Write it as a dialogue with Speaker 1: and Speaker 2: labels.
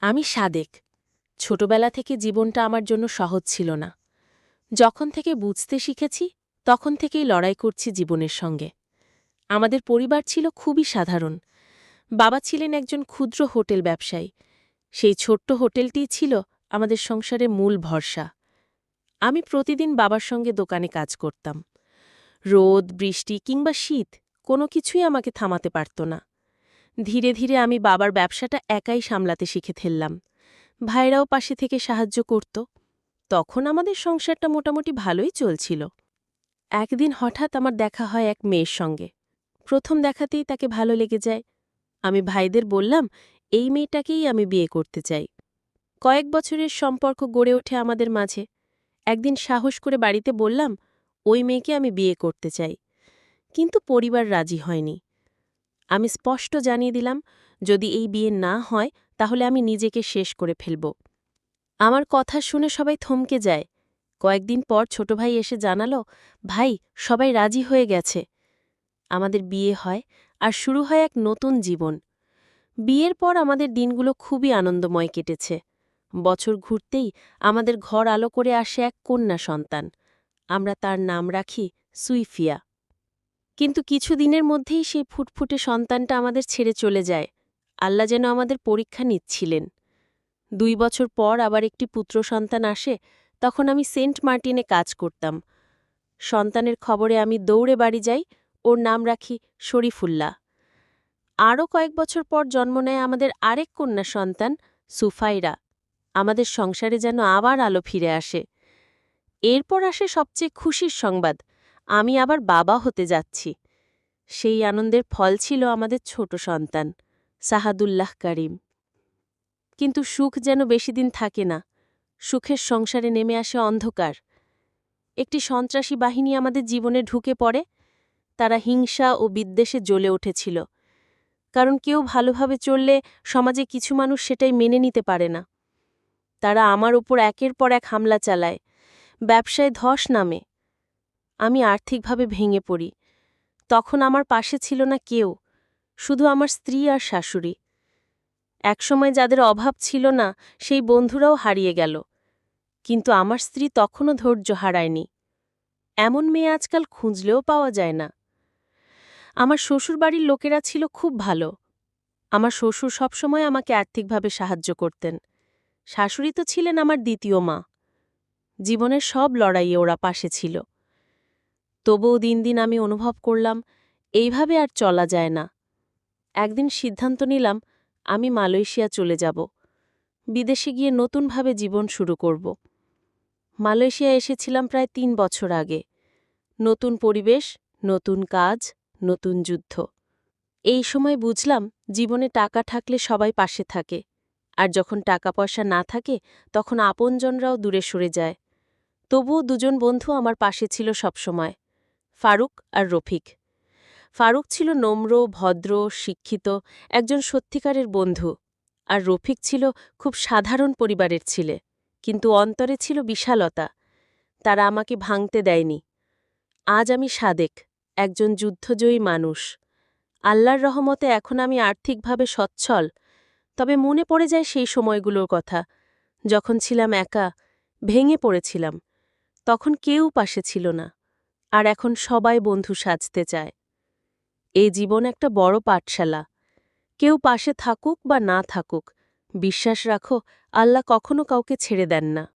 Speaker 1: আমি সাদেক। ছোটবেলা থেকে জীবনটা আমার জন্য সহজ ছিল না। যখন থেকে বুঝতে শিখেছি তখন থেকেই লড়াই করছি জীবনের সঙ্গে। আমাদের পরিবার ছিল খুবই সাধারণ। বাবা ছিলেন একজন ক্ষুদ্র হোটেল ব্যবসায়ী। সেই ছোট্ট হোটেলটিই ছিল আমাদের সংসারের মূল ভরসা। আমি প্রতিদিন বাবার সঙ্গে দোকানে কাজ করতাম। রোদ, বৃষ্টি কিংবা শীত কোনো কিছুই আমাকে থামাতে পারত না। ধীরে ধীরে আমি বাবার ব্যবসাটা একাই সামলাতে শিখে ফেললাম। ভাইরাও পাশে থেকে সাহায্য করত। তখন আমাদের সংসারটা মোটামুটি ভালোই চলছিল। একদিন হঠাৎ আমার দেখা হয় এক মেয়ের সঙ্গে। প্রথম দেখাতেই তাকে ভালো লেগে যায়। আমি ভাইদের বললাম, এই মেয়েটাকেই আমি বিয়ে করতে চাই। কয়েক বছরের সম্পর্ক গড়ে ওঠে আমাদের মাঝে। একদিন সাহস করে বাড়িতে বললাম, ওই মেয়েকে আমি বিয়ে করতে চাই। কিন্তু পরিবার রাজি হয়নি। আমি স্পষ্ট জানিয়ে দিলাম, যদি এই বিয়ে না হয় তাহলে আমি নিজেকে শেষ করে ফেলব। আমার কথা শুনে সবাই থমকে যায়। কয়েকদিন পর ছোট ভাই এসে জানালো, ভাই, সবাই রাজি হয়ে গেছে। আমাদের বিয়ে হয় আর শুরু হয় এক নতুন জীবন। বিয়ের পর আমাদের দিনগুলো খুবই আনন্দময় কেটেছে। বছর ঘুরতেই আমাদের ঘর আলো করে আসে এক কন্যা সন্তান। আমরা তার নাম রাখি সুইফিয়া। কিন্তু কিছু দিনের মধ্যেই সেই ফুটফুটে সন্তানটা আমাদের ছেড়ে চলে যায়। আল্লাহ যেন আমাদের পরীক্ষা নিচ্ছিলেন। ২ বছর পর আবার একটি পুত্র সন্তান আসে। তখন আমি সেন্ট মার্টিনে কাজ করতাম। সন্তানের খবরে আমি দৌড়ে বাড়ি যাই। ওর নাম রাখি শরীফুল্লাহ। আরও কয়েক বছর পর জন্ম নেয় আমাদের আরেক কন্যা সন্তান সুফাইরা। আমাদের সংসারে যেন আবার আলো ফিরে আসে। এরপর আসে সবচেয়ে খুশির সংবাদ, আমি আবার বাবা হতে যাচ্ছি। সেই আনন্দের ফল ছিল আমাদের ছোট সন্তান সাহাদুল্লাহ করিম। কিন্তু সুখ যেন বেশিদিন থাকে না। সুখের সংসারে নেমে আসে অন্ধকার। একটি সন্ত্রাসী বাহিনী আমাদের জীবনে ঢুকে পড়ে। তারা হিংসা ও বিদ্বেষে জ্বলে উঠেছিল। কারণ কেউ ভালোভাবে চললে সমাজে কিছু মানুষ সেটাই মেনে নিতে পারে না। তারা আমার ওপর একের পর এক হামলা চালায়। ব্যবসায় ধস নামে। আমি আর্থিকভাবে ভেঙে পড়ি। তখন আমার পাশে ছিল না কেউ, শুধু আমার স্ত্রী আর শাশুড়ি। একসময় যাদের অভাব ছিল না, সেই বন্ধুরাও হারিয়ে গেল। কিন্তু আমার স্ত্রী তখনও ধৈর্য হারায়নি। এমন মেয়ে আজকাল খুঁজলেও পাওয়া যায় না। আমার শ্বশুরবাড়ির লোকেরা ছিল খুব ভালো। আমার শ্বশুর সবসময় আমাকে আর্থিকভাবে সাহায্য করতেন। শাশুড়ি তো ছিলেন আমার দ্বিতীয় মা। জীবনের সব লড়াইয়ে ওরা পাশে ছিল। তবুও দিন দিন আমি অনুভব করলাম, এইভাবে আর চলা যায় না। একদিন সিদ্ধান্ত নিলাম, আমি মালয়েশিয়া চলে যাব। বিদেশে গিয়ে নতুনভাবে জীবন শুরু করব। মালয়েশিয়া এসেছিলাম প্রায় ৩ বছর আগে। নতুন পরিবেশ, নতুন কাজ, নতুন যুদ্ধ। এই সময় বুঝলাম, জীবনে টাকা থাকলে সবাই পাশে থাকে। আর যখন টাকা পয়সা না থাকে তখন আপনজনরাও দূরে সরে যায়। তবুও দুজন বন্ধু আমার পাশে ছিল সবসময়, ফারুক আর রফিক। ফারুক ছিল নম্র, ভদ্র, শিক্ষিত, একজন সত্যিকারের বন্ধু। আর রফিক ছিল খুব সাধারণ পরিবারের ছেলে, কিন্তু অন্তরে ছিল বিশালতা। তারা আমাকে ভাঙতে দেয়নি। আজ আমি সাদেক, একজন যুদ্ধজয়ী মানুষ। আল্লাহর রহমতে এখন আমি আর্থিকভাবে সচ্ছল। তবে মনে পড়ে যায় সেই সময়গুলোর কথা, যখন ছিলাম একা, ভেঙে পড়েছিলাম। তখন কেউ পাশে ছিল না। আর এখন সবাই বন্ধু সাজতে চায়। এই জীবন একটা বড় পাঠশালা। কেউ পাশে থাকুক বা না থাকুক, বিশ্বাস রাখো, আল্লাহ কখনো কাউকে ছেড়ে দেন না।